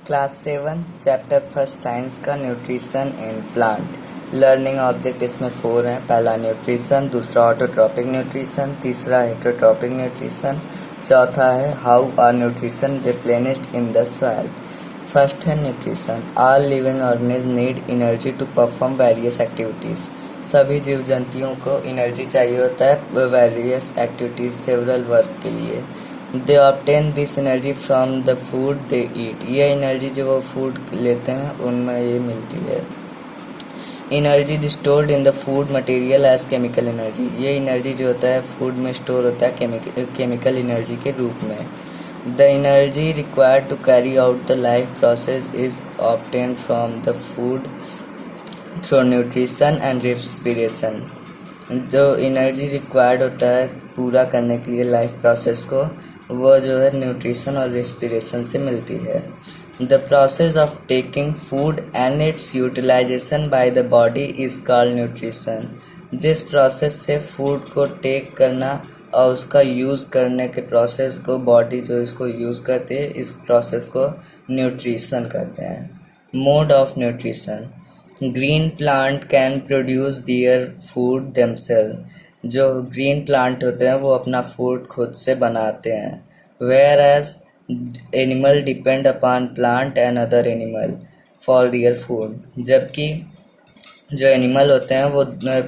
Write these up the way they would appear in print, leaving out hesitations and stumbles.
Class 7 chapter first science का nutrition in plant. Learning object इसमें 4 हैं। पहला न्यूट्रिशन, दूसरा ऑटोट्रॉपिक न्यूट्रिशन, तीसरा हेटरोट्रॉपिक न्यूट्रिशन, चौथा है how are nutrition replenished in the soil. First है nutrition. All living organism need energy to perform various activities. सभी जीव जंतुओं को एनर्जी चाहिए होता है वेरियस एक्टिविटीज सेवरल वर्क के लिए। They obtain this energy from the food they eat. ये एनर्जी जो वो फूड लेते हैं उनमें ये मिलती है। Energy stored in the food material as chemical energy. ये एनर्जी जो होता है फूड में स्टोर होता है केमिकल एनर्जी के रूप में। The energy required to carry out the life process is obtain from the food through nutrition and respiration. जो एनर्जी रिक्वायर्ड होता है पूरा करने के लिए लाइफ प्रोसेस को, वो जो है न्यूट्रिशन और रेस्पिरेशन से मिलती है। The process of taking food and its utilization by the body is called nutrition. जिस प्रोसेस से फूड को टेक करना और उसका यूज़ करने के प्रोसेस को बॉडी जो इसको यूज़ करती है, इस प्रोसेस को न्यूट्रिशन कहते हैं। Mode of nutrition. Green plant can produce their food themselves. जो ग्रीन प्लांट होते हैं वो अपना फूड खुद से बनाते हैं। Whereas animal depend upon plant and other animal for their food. जबकि जो एनिमल होते हैं वो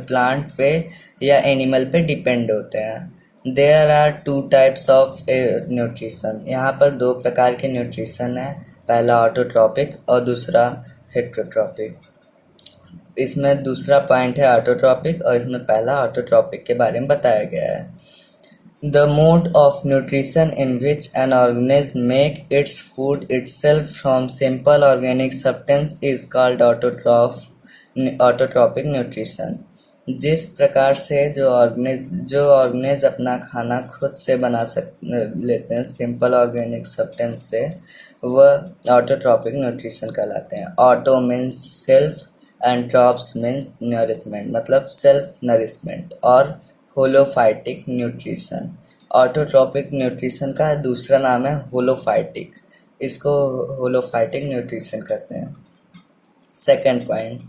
प्लांट पे या एनिमल पे डिपेंड होते हैं। There are 2 types of nutrition. यहाँ पर 2 प्रकार के न्यूट्रिशन है, पहला ऑटोट्रॉपिक और दूसरा हेटरोट्रॉपिक। इसमें दूसरा पॉइंट है ऑटोट्रॉपिक और इसमें पहला ऑटोट्रॉपिक के बारे में बताया गया है। The mode of nutrition in which an organism make its food itself from simple organic substance is called autotrophic nutrition. जिस प्रकार से जो ऑर्गेनिज अपना खाना खुद से लेते हैं सिंपल ऑर्गेनिक सब्सटेंस से, वह ऑटोट्रॉपिक न्यूट्रिशन कहलाते हैं। Auto means self and trophs means nourishment, मतलब सेल्फ नरिशमेंट। और होलोफाइटिक न्यूट्रिशन। ऑटोट्रॉपिक न्यूट्रिशन का दूसरा नाम है होलोफाइटिक। इसको होलोफाइटिक न्यूट्रिशन कहते हैं। Second point,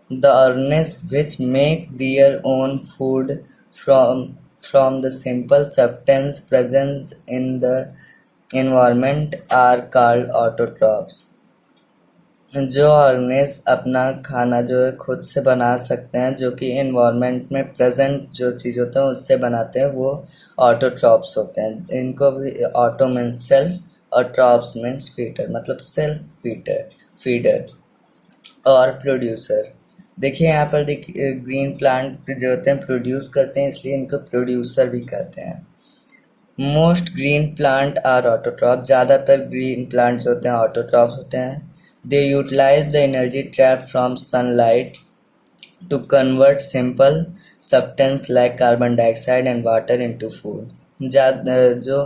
the organism which make their own food from the simple substance present in the environment are called autotrophs. जो ऑर्गेनिज अपना खाना जो है खुद से बना सकते हैं, जो कि एनवायरनमेंट में प्रेजेंट जो चीज़ होता है उससे बनाते हैं, वो ऑटोट्रॉप्स होते हैं। इनको भी ऑटो मीन्स सेल्फ और ट्रॉप्स मीन्स फीडर, मतलब सेल्फ फीडर और प्रोड्यूसर। देखिए यहाँ पर ग्रीन प्लांट जो होते हैं प्रोड्यूस करते हैं, इसलिए इनको प्रोड्यूसर भी कहते हैं। Most green plant are autotroph. ज़्यादातर ग्रीन प्लांट जो होते हैं ऑटोट्रॉप होते हैं। They utilize the energy trapped from sunlight to convert simple substance like carbon dioxide and water into food. जो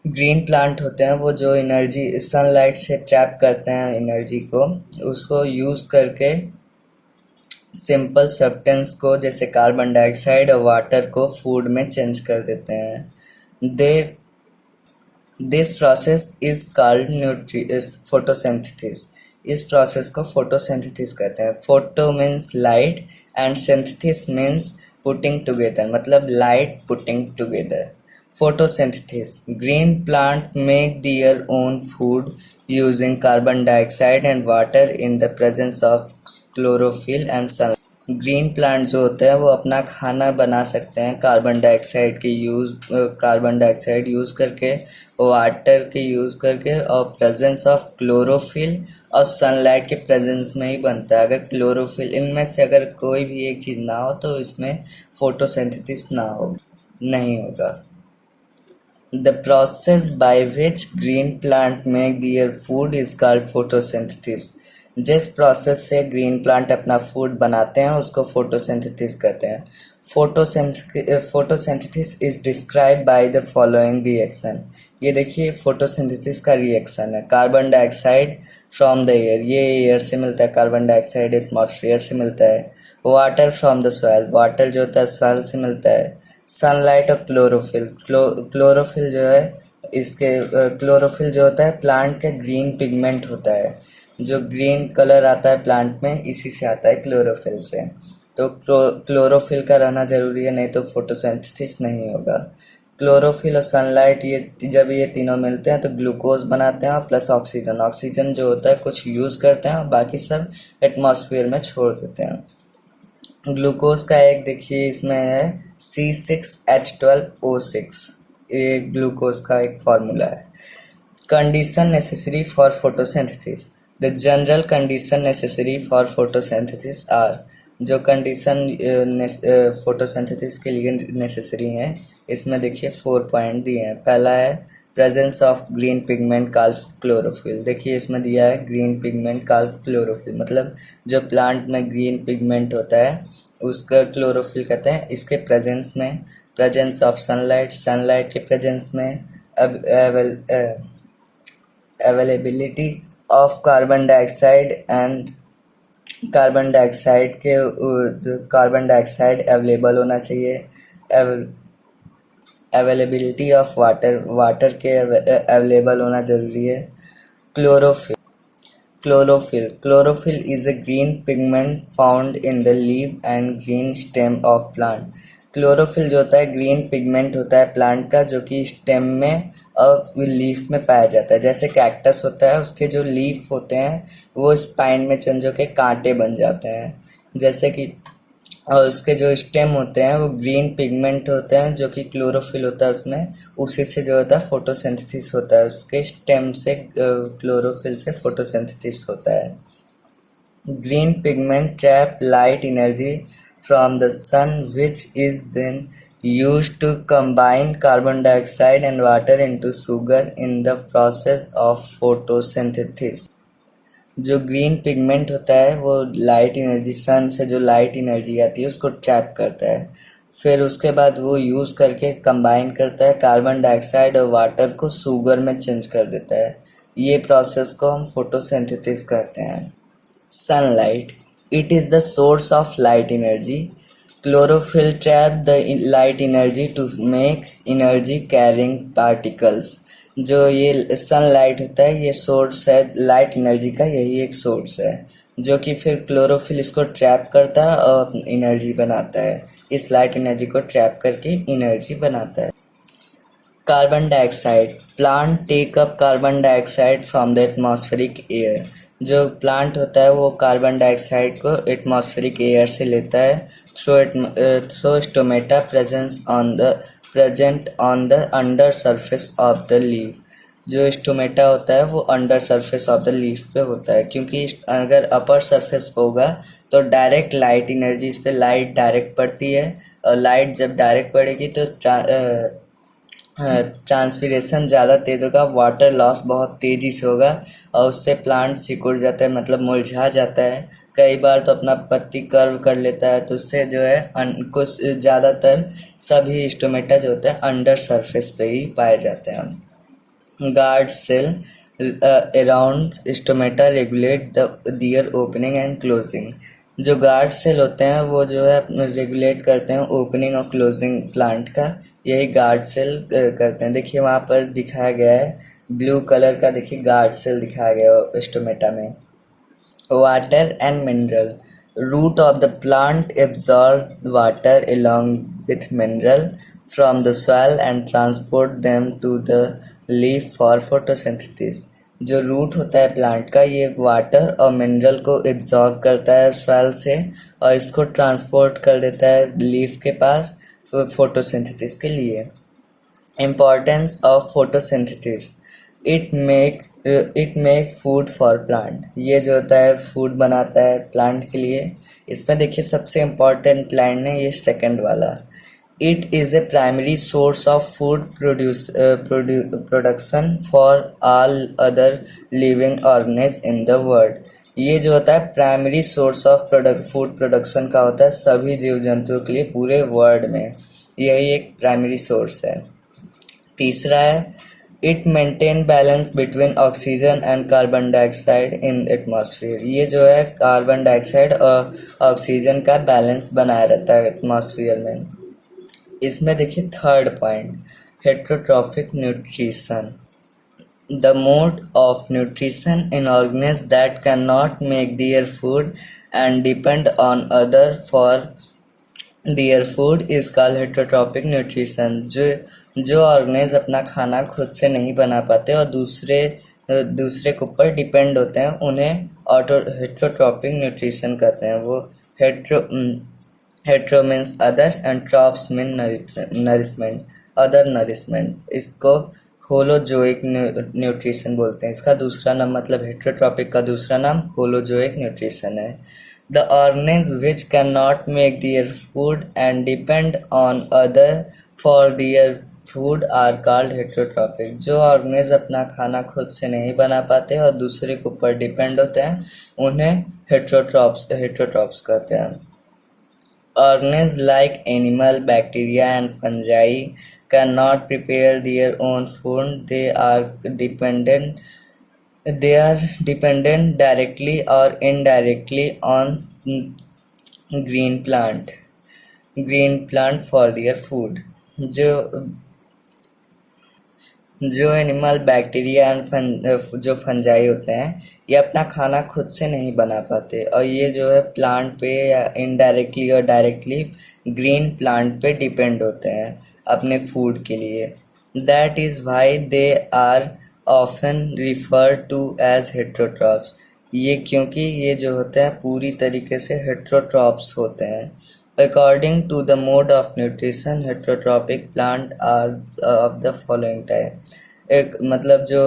ग्रीन प्लांट होते हैं वो जो एनर्जी सनलाइट से ट्रैप करते हैं एनर्जी को, उसको यूज़ करके सिंपल सब्सटेंस को जैसे कार्बन डाइऑक्साइड और वाटर को फूड में चेंज कर देते हैं। This process is called photosynthesis. इस प्रोसेस को फोटोसिंथेसिस कहते हैं। Photo means light and synthesis means putting together, मतलब light putting together. Photosynthesis. Green plant make their own food using carbon dioxide and water in the presence of chlorophyll and sunlight. Green plant जो होते हैं वो अपना खाना बना सकते हैं कार्बन डाइऑक्साइड यूज़ करके, वाटर के यूज़ करके और प्रेजेंस ऑफ क्लोरोफिल और सनलाइट के प्रेजेंस में ही बनता है। अगर क्लोरोफिल इनमें से अगर कोई भी एक चीज़ ना हो तो इसमें फोटोसिंथेसिस नहीं होगा। The process by which green plant make their food is called photosynthesis. जिस प्रोसेस से ग्रीन प्लांट अपना फूड बनाते हैं उसको फोटोसिंथेसिस कहते हैं। Photosynthesis is describe by the following reaction. ये देखिए फोटोसिंथेसिस का रिएक्शन है। Carbon dioxide from the air, ये एयर से मिलता है, कार्बन डाइऑक्साइड एटमॉस्फेयर से मिलता है। Water from the soil, water जो होता है सॉइल से मिलता है। सनलाइट और क्लोरोफिल जो है इसके क्लोरोफिल जो होता है प्लांट का ग्रीन पिगमेंट होता है, जो ग्रीन कलर आता है प्लांट में इसी से आता है क्लोरोफिल से। तो क्लोरोफिल का रहना जरूरी है, नहीं तो फोटोसिंथेसिस नहीं होगा। क्लोरोफिल और सनलाइट जब ये तीनों मिलते हैं तो ग्लूकोज बनाते हैं, और प्लस ऑक्सीजन। ऑक्सीजन जो होता है कुछ यूज़ करते हैं और बाकी सब एटमॉस्फेयर में छोड़ देते हैं। ग्लूकोज का एक देखिए इसमें है C6H12O6, ये ग्लूकोज का एक फार्मूला है। Condition necessary for photosynthesis. The general condition necessary for photosynthesis are, जो कंडीशन फोटोसिंथेसिस के लिए नेसेसरी हैं, इसमें देखिए 4 पॉइंट दिए हैं। पहला है presence of green pigment called chlorophyll. देखिए इसमें दिया है ग्रीन पिगमेंट कॉल्ड क्लोरोफिल, मतलब जो प्लांट में ग्रीन पिगमेंट होता है उसका क्लोरोफिल कहते हैं। इसके प्रेजेंस में, प्रेजेंस ऑफ सनलाइट, सनलाइट के प्रेजेंस में, availability of carbon dioxide and carbon dioxide available होना चाहिए। अवेलेबिलिटी ऑफ वाटर, वाटर के अवेलेबल होना ज़रूरी है। Chlorophyll is a green pigment found in the leaf and green stem of plant। Chlorophyll जो होता है ग्रीन पिगमेंट होता है प्लांट का, जो कि स्टेम में और लीफ में पाया जाता है। जैसे कैक्टस होता है, उसके जो लीफ होते हैं वो स्पाइन में चेंज होकर कांटे बन जाते हैं, जैसे कि, और उसके जो स्टेम होते हैं वो ग्रीन पिगमेंट होते हैं, जो कि क्लोरोफिल होता है उसमें, उसी से जो होता है फोटोसिंथेसिस होता है। उसके स्टेम से क्लोरोफिल से फोटोसिंथेसिस होता है। Green pigment trap light energy from the sun which is then used to combine carbon dioxide and water into sugar in the process of photosynthesis। जो ग्रीन पिगमेंट होता है वो लाइट एनर्जी, सन से जो light energy आती है उसको trap करता है, फिर उसके बाद वो यूज़ करके कंबाइन करता है कार्बन डाइऑक्साइड और वाटर को शुगर में चेंज कर देता है। ये प्रोसेस को हम फोटोसिंथेसिस कहते हैं। Sunlight, it is the source of light energy. Chlorophyll trap the light energy to make energy carrying particles. जो ये सनलाइट होता है ये सोर्स है लाइट एनर्जी का, यही एक सोर्स है, जो कि फिर क्लोरोफिल इसको ट्रैप करता है और एनर्जी बनाता है। इस लाइट एनर्जी को ट्रैप करके एनर्जी बनाता है। Carbon dioxide, plant take up carbon dioxide from the atmospheric air. जो प्लांट होता है वो कार्बन डाइऑक्साइड को एटमॉस्फेरिक एयर से लेता है through stomata present on the under surface of the leaf. जो स्टोमेटा होता है वो under surface of the leaf पे होता है, क्योंकि अगर अपर सरफेस पे होगा तो डायरेक्ट लाइट एनर्जी, इस पे लाइट डायरेक्ट पड़ती है, और लाइट जब डायरेक्ट पड़ेगी तो ट्रांसपीरेशन ज़्यादा तेज होगा, वाटर लॉस बहुत तेज़ी से होगा, और उससे प्लांट सिकुड़ जाता है, मतलब मुरझा जाता है। कई बार तो अपना पत्ती कर्व कर लेता है, तो उससे जो है कुछ ज़्यादातर सभी स्टोमेटा जो होता है अंडर सरफेस पे ही पाए जाते हैं। Guard cell around stomata regulate their opening and closing. जो गार्ड सेल होते हैं वो जो है रेगुलेट करते हैं ओपनिंग और क्लोजिंग प्लांट का, यही गार्ड सेल करते हैं। देखिए वहाँ पर दिखाया गया है ब्लू कलर का, देखिए गार्ड सेल दिखाया गया है स्टोमेटा में। Water and mineral, root of the plant absorb water along with mineral from the soil and transport them to the leaf for photosynthesis। जो रूट होता है प्लांट का ये वाटर और मिनरल को एब्जॉर्ब करता है सॉइल से, और इसको ट्रांसपोर्ट कर देता है लीफ के पास फोटोसिंथेसिस के लिए। Importance of photosynthesis, it make food for plant. ये जो होता है फूड बनाता है प्लांट के लिए। इसमें देखिए सबसे इम्पॉर्टेंट लाइन है ये सेकंड वाला, it is a primary source of food production for all other living organism in the world. ये जो होता है primary source of food production का होता है सभी जीव जंतुओं के लिए पूरे वर्ल्ड में, यही एक प्राइमरी सोर्स है। तीसरा है it maintain balance between oxygen and carbon dioxide in atmosphere. ये जो है कार्बन डाइऑक्साइड और ऑक्सीजन का बैलेंस बनाया रहता है एटमॉस्फेयर में। इसमें देखिए third point, Heterotrophic nutrition. The mode of nutrition in organisms that cannot make their food and depend on other for their food is called heterotrophic nutrition. जो organism अपना खाना खुद से नहीं बना पाते और दूसरे के ऊपर डिपेंड होते हैं, उन्हें हेटरोट्रॉपिक न्यूट्रिशन कहते हैं. वो hetero means other and trophs mean nourishment, other nourishment. इसको होलोजोइक न्यूट्रिशन बोलते हैं. इसका दूसरा नाम, मतलब हेटरोट्रॉपिक का दूसरा नाम होलोजोइक न्यूट्रिशन है. The organisms which cannot make their food and depend on other for their food are called heterotrophic. जो ऑर्गेनिज अपना खाना खुद से नहीं बना पाते और दूसरे के ऊपर डिपेंड होते हैं, उन्हें हेटरोट्रॉप्स कहते हैं. Organisms like animal, bacteria and fungi cannot prepare their own food. They are dependent directly or indirectly on green plant for their food. जो एनिमल, बैक्टीरिया एंड जो फंजाई होते हैं, ये अपना खाना खुद से नहीं बना पाते और ये जो है प्लांट पे या इनडायरेक्टली और डायरेक्टली ग्रीन प्लांट पे डिपेंड होते हैं अपने फूड के लिए. That is why they are often referred to as heterotrophs. ये क्योंकि ये जो होते हैं पूरी तरीके से heterotrophs होते हैं. According to the mode of nutrition, heterotrophic plant are of the following type. एक मतलब जो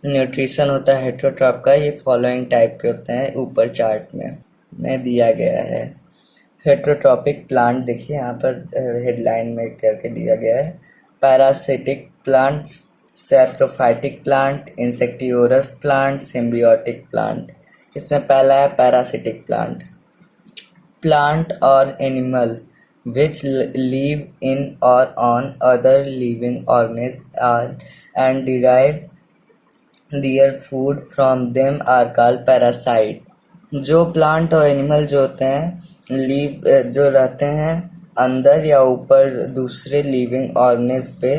न्यूट्रिशन होता है हेटरोट्रॉप का, ये फॉलोइंग टाइप के होते हैं, ऊपर चार्ट में दिया गया है. हेटरोट्रॉपिक प्लांट देखिए यहाँ पर हेडलाइन में करके दिया गया है. Parasitic plants, saprophytic plant, insectivorous plant, symbiotic plant. इसमें पहला है parasitic plant. Plant or animal which live in or on other living organisms and derive their food from them are called parasite. जो plant और animal जो होते हैं, जो रहते हैं अंदर या ऊपर दूसरे लिविंग ऑर्गेनिज्म पे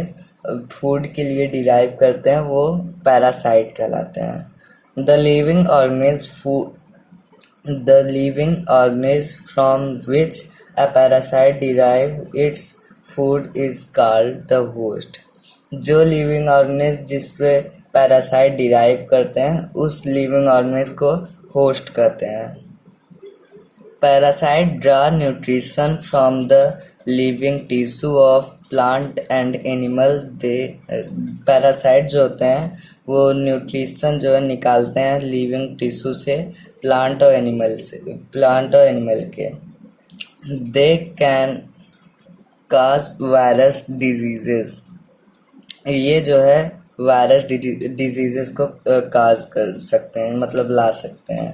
फूड के लिए डिराइव करते हैं, वो पैरासाइट कहलाते हैं. The living organism from which a parasite derives its food is called the host. जो लिविंग ऑर्गेनिज्म जिसपे पैरासाइट डिराइव करते हैं, उस लिविंग ऑर्गेनिज्म को होस्ट कहते हैं. Parasite draw nutrition from the living tissue of plant and animal. Parasite जो होते हैं वो न्यूट्रिशन जो है निकालते हैं लिविंग टिश्यू से, प्लांट और एनिमल के. They can cause virus diseases. ये जो है वायरस डिजीजेस को काज कर सकते हैं, मतलब ला सकते हैं.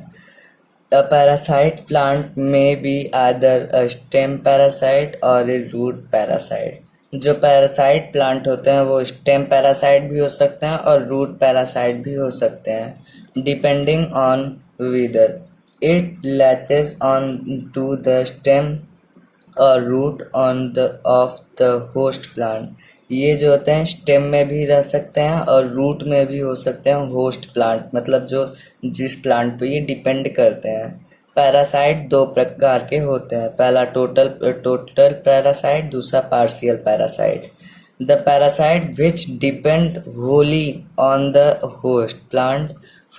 A parasite plant may be either a stem parasite or a root parasite. जो पैरासाइट प्लांट होते हैं वो स्टेम पैरासाइट भी हो सकते हैं और रूट पैरासाइट भी हो सकते हैं, depending on whether it latches on to the stem और root of the host plant. ये जो होते हैं स्टेम में भी रह सकते हैं और रूट में भी हो सकते हैं होस्ट प्लांट, मतलब जो जिस प्लांट पे ये डिपेंड करते हैं. पैरासाइट दो प्रकार के होते हैं, पहला टोटल पैरासाइट, दूसरा partial parasite. The parasite which depend wholly on the host plant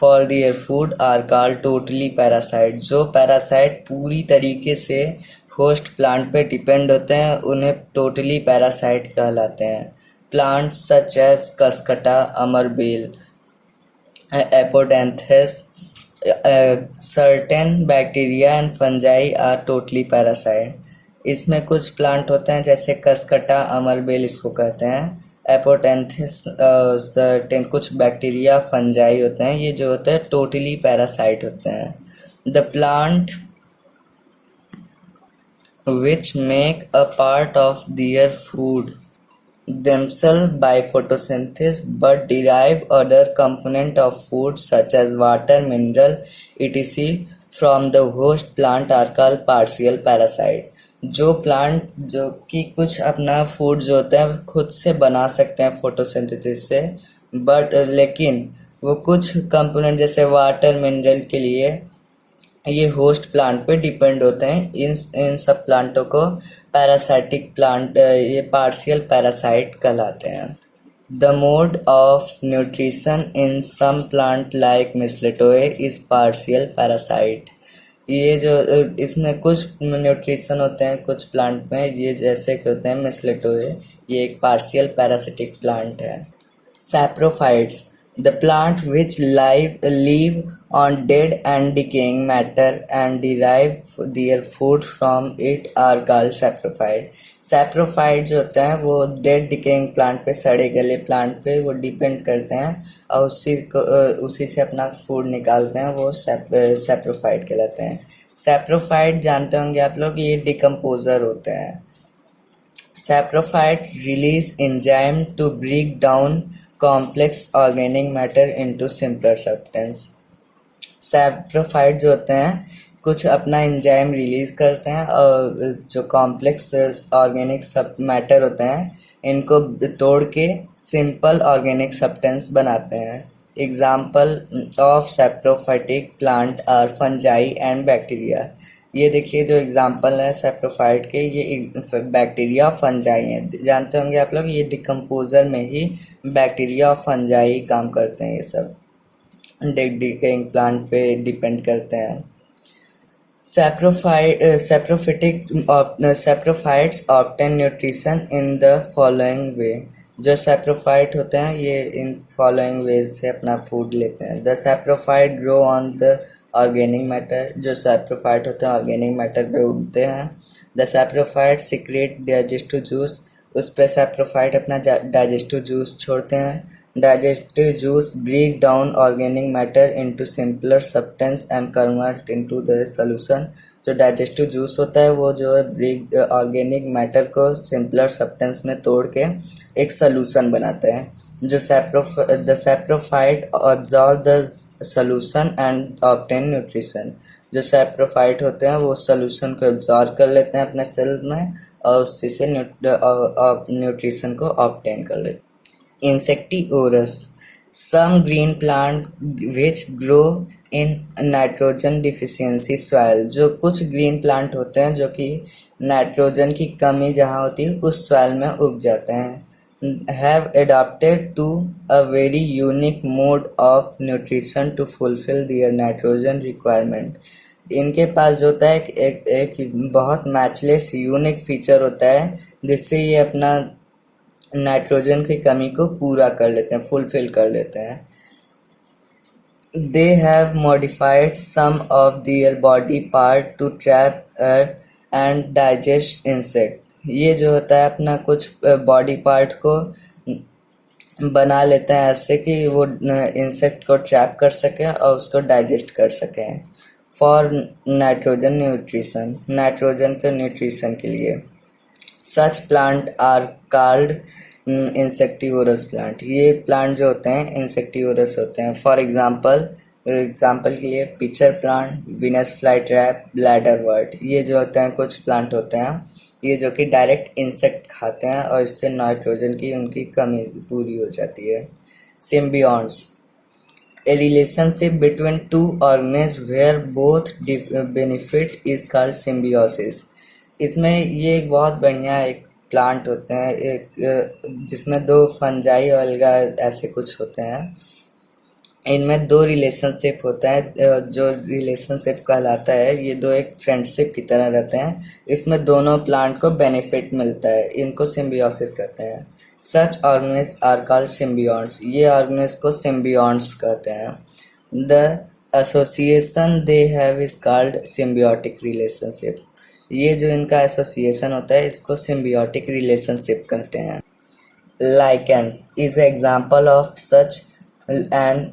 for their food are called totally parasite. जो पैरासाइट पूरी तरीके से होस्ट प्लांट पे डिपेंड होते हैं, उन्हें टोटली पैरासाइट कहलाते हैं. प्लांट्स सच एज कसकटा, अमरबेल, Apodanthes, certain bacteria and fungi are totally parasite. इसमें कुछ प्लांट होते हैं जैसे कसकटा, अमरबेल इसको कहते हैं, एपोडेंथस, सर्टेन कुछ बैक्टीरिया, फंजाई होते हैं, ये जो होते हैं टोटली पैरासाइट होते हैं. The plant which make a part of their food themselves by photosynthesis but derive other component of food such as water, mineral, etc. from the host plant are called partial parasite. जो plant जो कि कुछ अपना food जो होता है खुद से बना सकते हैं फोटोसिंथेसिस से, बट लेकिन वो कुछ कंपोनेंट जैसे वाटर मिनरल के लिए ये होस्ट प्लांट पे डिपेंड होते हैं। इन सब प्लांटों को पैरासाइटिक प्लांट, ये पार्शियल पैरासाइट कहलाते हैं। The mode of nutrition in some plant like mistletoe is partial parasite. ये जो इसमें कुछ न्यूट्रिशन होते हैं कुछ प्लांट में, ये जैसे कि होते हैं मिसलेटोए, ये एक पार्शियल पैरासिटिक प्लांट है। Saprophytes, the plant which live on dead and decaying matter and derive their food from it are called saprophyte. Saprophyte जो होता है वो डेड डिकेइंग प्लांट पे, सड़े गले प्लांट पे वो डिपेंड करते हैं और उसी से अपना फूड निकालते हैं, वो सैप्रोफाइट कहलाते हैं। सैप्रोफाइट जानते होंगे आप लोग, ये डिकम्पोजर होते हैं। Saprophyte release enzyme to break down complex organic matter into simpler substance. Saprophyte जो होते हैं कुछ अपना एंजाइम रिलीज करते हैं और जो कॉम्प्लेक्स ऑर्गेनिक सब मैटर होते हैं इनको तोड़ के सिंपल ऑर्गेनिक सब्सटेंस बनाते हैं। Example of saprophytic plant are fungi and bacteria. ये देखिए जो एग्जाम्पल है सैप्रोफाइट के, ये बैक्टीरिया और फंजाई हैं। जानते होंगे आप लोग ये डिकम्पोजर में ही बैक्टीरिया और फंजाई काम करते हैं। ये सब डेड डिकेइंग प्लांट पे डिपेंड करते हैं। Saprophytes obtain nutrition in the following वे। जो सैप्रोफाइट होते हैं ये इन फॉलोइंग वेज से अपना फूड लेते हैं। The saprophyte grow on the organic matter. जो सैप्रोफाइट होते हैं ऑर्गेनिक मैटर पे उगते हैं। The saprophyte secrete digestive juice. उस पर सैप्रोफाइट अपना डाइजेस्टिव जूस छोड़ते हैं। Digestive juice break down organic matter into simpler substance and convert into the solution. जो डाइजेस्टिव जूस होता है वो जो है ब्रेक ऑर्गेनिक मैटर को सिंपलर सब्सटेंस में तोड़ के एक सॉल्यूशन बनाते हैं। जो the saprophyte absorb the solution and obtain nutrition. जो सैप्रोफाइट होते हैं वो सॉल्यूशन को ऑब्जॉर्व कर लेते हैं अपने सेल में और उसी से न्यूट्रिशन को ऑब्टेन कर लेते हैं। Insectivorous, some green plant which grow in nitrogen deficiency soil। जो कुछ ग्रीन प्लांट होते हैं जो कि नाइट्रोजन की कमी जहाँ होती है उस सॉइल में उग जाते हैं। Have adapted to a very unique mode of nutrition to fulfill their nitrogen requirement। इनके पास जो होता है एक बहुत मैचलेस यूनिक फीचर होता है जिससे ये अपना नाइट्रोजन की कमी को पूरा कर लेते हैं, फुलफिल कर लेते हैं। They have modified some of their body part to trap and digest insect. ये जो होता है अपना कुछ बॉडी पार्ट को बना लेता है ऐसे कि वो इंसेक्ट को ट्रैप कर सकें और उसको डाइजेस्ट कर सकें। फॉर नाइट्रोजन न्यूट्रिशन, नाइट्रोजन के न्यूट्रिशन के लिए। Such plant are called insectivorous plant. ये प्लांट जो होते हैं इंसेक्टिवोरस होते हैं। फॉर एग्जांपल के लिए pitcher plant, Venus flytrap, bladderwort. ये जो होते हैं कुछ प्लांट होते हैं ये जो कि डायरेक्ट इंसेक्ट खाते हैं और इससे नाइट्रोजन की उनकी कमी पूरी हो जाती है। सिम्बियोन्ट्स, A relationship between two organisms where both benefit is called symbiosis। इसमें ये एक बहुत बढ़िया एक प्लांट होते हैं एक जिसमें दो फंजाई और अलगा ऐसे कुछ होते हैं। इनमें दो रिलेशनशिप होता है। जो रिलेशनशिप कहलाता है ये दो एक फ्रेंडशिप की तरह रहते हैं। इसमें दोनों प्लांट को बेनिफिट मिलता है, इनको सिम्बियोसिस कहते हैं। सच ऑर्गेनिज्म आर कॉल्ड सिम्बियोन्ट्स। ये ऑर्गेनिज्म को सिम्बियोन्ट्स कहते हैं। The association they have is called symbiotic relationship. ये जो इनका एसोसिएशन होता है इसको सिम्बियोटिक रिलेशनशिप कहते हैं। Lichens is example of such an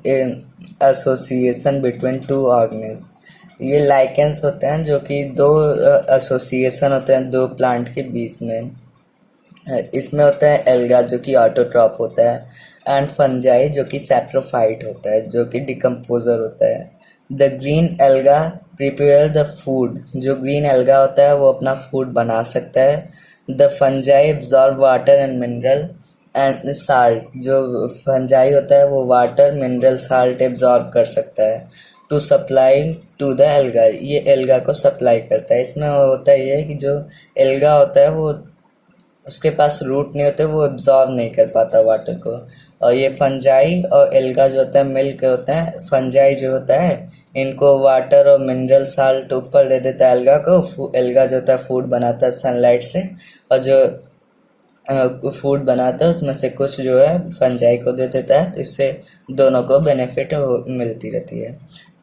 association between two organism. ये लाइकेंस होते हैं जो कि दो एसोसिएशन होते हैं दो प्लांट के बीच में। इसमें होता है एल्गा जो कि ऑटोट्रॉप होता है एंड फंजाई जो कि सैप्रोफाइट होता है जो कि डिकम्पोजर होता है। The green alga prepare the food, जो ग्रीन एल्गा होता है वो अपना फूड बना सकता है। The fungi absorb water and mineral and salt, जो फंजाई होता है वो वाटर मिनरल साल्ट एब्जॉर्ब कर सकता है। To supply to the alga, ये एल्गा को सप्लाई करता है। इसमें होता है ये कि जो एल्गा होता है वो उसके पास रूट नहीं होते, वो एब्जॉर्ब नहीं कर पाता वाटर को। और ये फंजाई और एल्गा जो होता है मिलके होता है। फंजाई जो होता है इनको वाटर और मिनरल साल्ट ऊपर दे देता है एल्गा को। एल्गा जो होता है फूड बनाता है सनलाइट से, और जो फूड बनाता है उसमें से कुछ जो है फंजाई को दे देता है, तो इससे दोनों को बेनिफिट मिलती रहती है।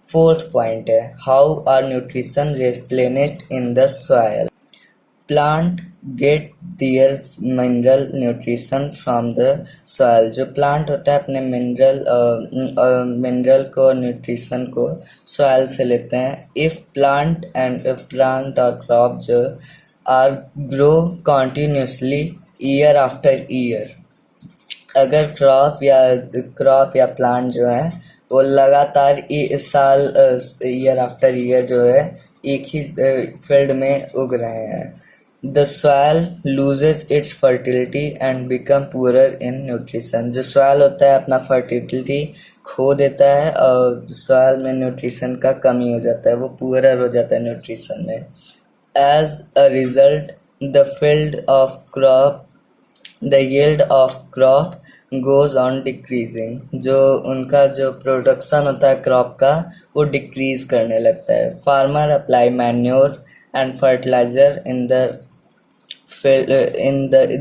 फोर्थ पॉइंट है how are nutrition replenished in the soil. Plant get their mineral nutrition from the soil, जो प्लांट होता है अपने मिनरल को न्यूट्रिशन को सॉइल से लेते हैं। इफ प्लांट और क्रॉप जो are grow continuously year after year, अगर क्रॉप या प्लांट जो है वो लगातार साल ईयर आफ्टर ईयर जो है एक ही फील्ड में उग रहे हैं, the soil loses it's fertility and become poorer in nutrition, जो सॉइल होता है अपना फर्टिलिटी खो देता है और सॉइल में न्यूट्रिशन का कमी हो जाता है, वो पुअरर हो जाता है न्यूट्रिशन में। As a result the yield of crop goes on decreasing, जो उनका जो प्रोडक्शन होता है क्रॉप का वो डिक्रीज करने लगता है। Farmer apply manure and fertiliser in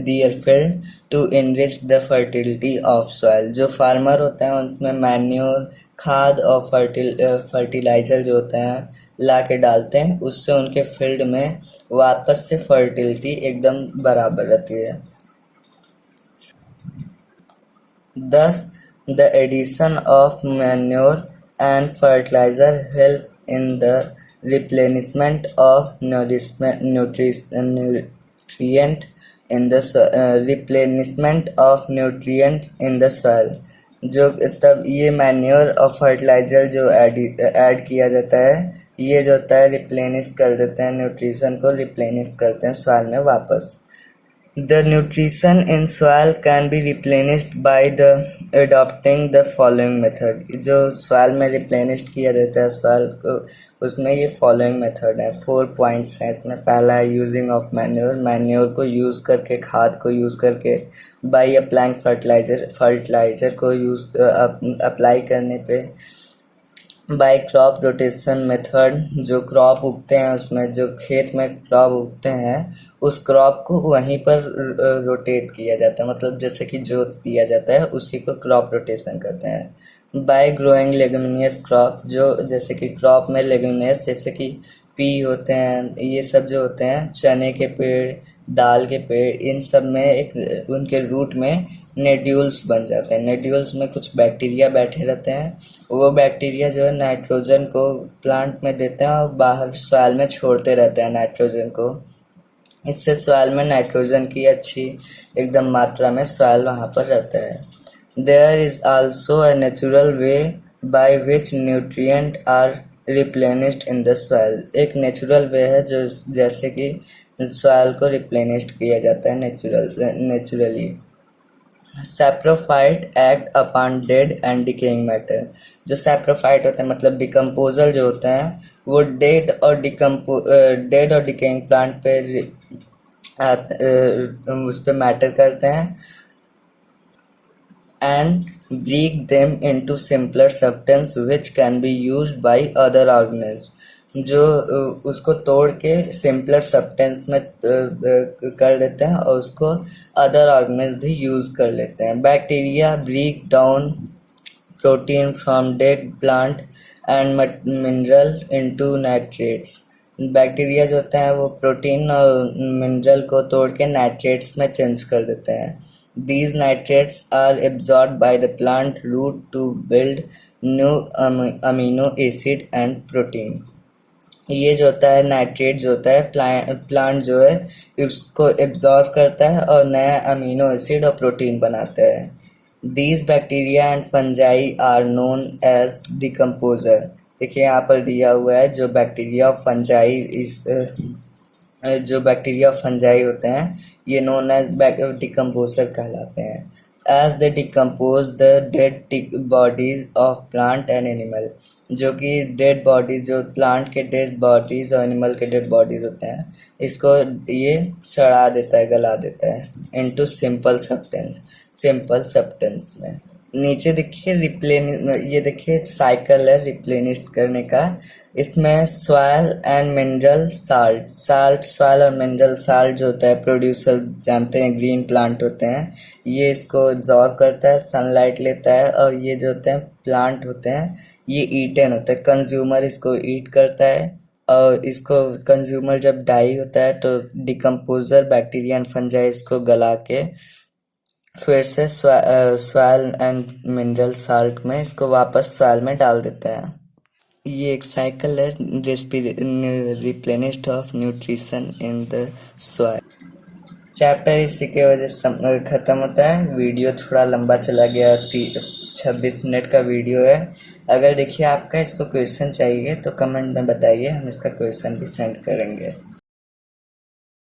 their field to enrich the fertility of soil, जो फार्मर होते हैं उनमें मैन्योर खाद और फर्टिलाइजर जो होते हैं ला के डालते हैं, उससे उनके फील्ड में वापस से फर्टिलिटी एकदम बराबर रहती है। Thus, the addition of manure and fertilizer help in the replenishment of nutrient in the replenishment of nutrients in the soil, जो तब ये मैन्योर और फर्टिलाइजर जो ऐड किया जाता है ये जो होता है रिप्लेनिश कर देते हैं, न्यूट्रिशन को रिप्लेनिश करते हैं सॉइल में वापस। The nutrition in soil can be replenished by the adopting the following method, जो soil में replenished किया जाता है soil को, उसमें ये following method है। 4 points हैं इसमें। पहला है using of manure को यूज़ करके, खाद को यूज़ करके, by applying fertilizer को अप्लाई करने पे, बाय क्रॉप रोटेशन मेथड, जो क्रॉप उगते हैं उसमें जो खेत में क्रॉप उगते हैं उस क्रॉप को वहीं पर रोटेट किया जाता है, मतलब जैसे कि जोत दिया जाता है उसी को क्रॉप रोटेशन कहते हैं। बाय ग्रोइंग लेग्यूमिनियस क्रॉप, जो जैसे कि क्रॉप में लेग्यूमिनियस जैसे कि पी होते हैं, ये सब जो होते हैं चने के पेड़, दाल के पेड़, इन सब में एक उनके रूट में नेड्यूल्स बन जाते हैं। नेड्यूल्स में कुछ बैक्टीरिया बैठे रहते हैं, वो बैक्टीरिया जो है नाइट्रोजन को प्लांट में देते हैं और बाहर सॉइल में छोड़ते रहते हैं नाइट्रोजन को। इससे सॉइल में नाइट्रोजन की अच्छी एकदम मात्रा में सॉइल वहाँ पर रहता है। There is also a natural way by which nutrient are replenished in the soil, एक नेचुरल वे है जो जैसे कि सॉइल को रिप्लेनिश्ड किया जाता है naturally. Saprophyte act upon dead and decaying matter, जो सैप्रोफाइट होते हैं मतलब डिकम्पोजर जो होते हैं वो डेड और डिकेइंग प्लांट पे उस पर मैटर करते हैं and break them into simpler substance which can be used by other organism, जो उसको तोड़ के सिंपलर सब्सटेंस में कर देते हैं और उसको अदर ऑर्गेनिज्म भी यूज़ कर लेते हैं। Bacteria break down protein from dead plant and mineral into nitrates, bacteria जो होते हैं वो प्रोटीन और मिनरल को तोड़ के नाइट्रेट्स में चेंज कर देते हैं। These nitrates are absorbed by the plant root to build new amino acid and protein. ये जो होता है नाइट्रेट जो होता है प्लांट जो है इसको एब्जॉर्ब करता है और नया अमीनो एसिड और प्रोटीन बनाता है। These bacteria and fungi are known as decomposer देखिए यहाँ पर दिया हुआ है जो बैक्टीरिया ऑफ फंजाई इस जो बैक्टीरिया फंजाई होते हैं ये नोन एज डिकम्पोजर कहलाते हैं। As they decompose the dead bodies of plant and animal, जो कि डेड बॉडीज, जो प्लांट के डेड बॉडीज और एनिमल के डेड बॉडीज होते हैं, इसको ये सड़ा देता है, गला देता है इनटू सिंपल सब्सटेंस में। नीचे देखिए ये देखिए साइकिल है रिप्लेनिश करने का। इसमें सॉइल एंड मिनरल सॉइल और मिनरल साल्ट जो होता है, प्रोड्यूसर जानते हैं ग्रीन प्लांट होते हैं, ये इसको एब्जॉर्ब करता है, सनलाइट लेता है, और ये जो होते हैं प्लांट होते हैं ये ईटन होता है, कंज्यूमर इसको ईट करता है, और इसको कंज्यूमर जब डाई होता है तो डिकम्पोजर बैक्टीरिया एंड फंजाई इसको गला के फिर से सॉइल एंड मिनरल साल्ट में इसको वापस सॉइल में डाल देता है। ये एक साइकिल है replenished of nutrition in the soil. Chapter इसी के वजह से ख़त्म होता है। वीडियो थोड़ा लंबा चला गया, 26 मिनट का वीडियो है। अगर देखिए आपका इसको क्वेश्चन चाहिए तो कमेंट में बताइए, हम इसका क्वेश्चन भी सेंड करेंगे।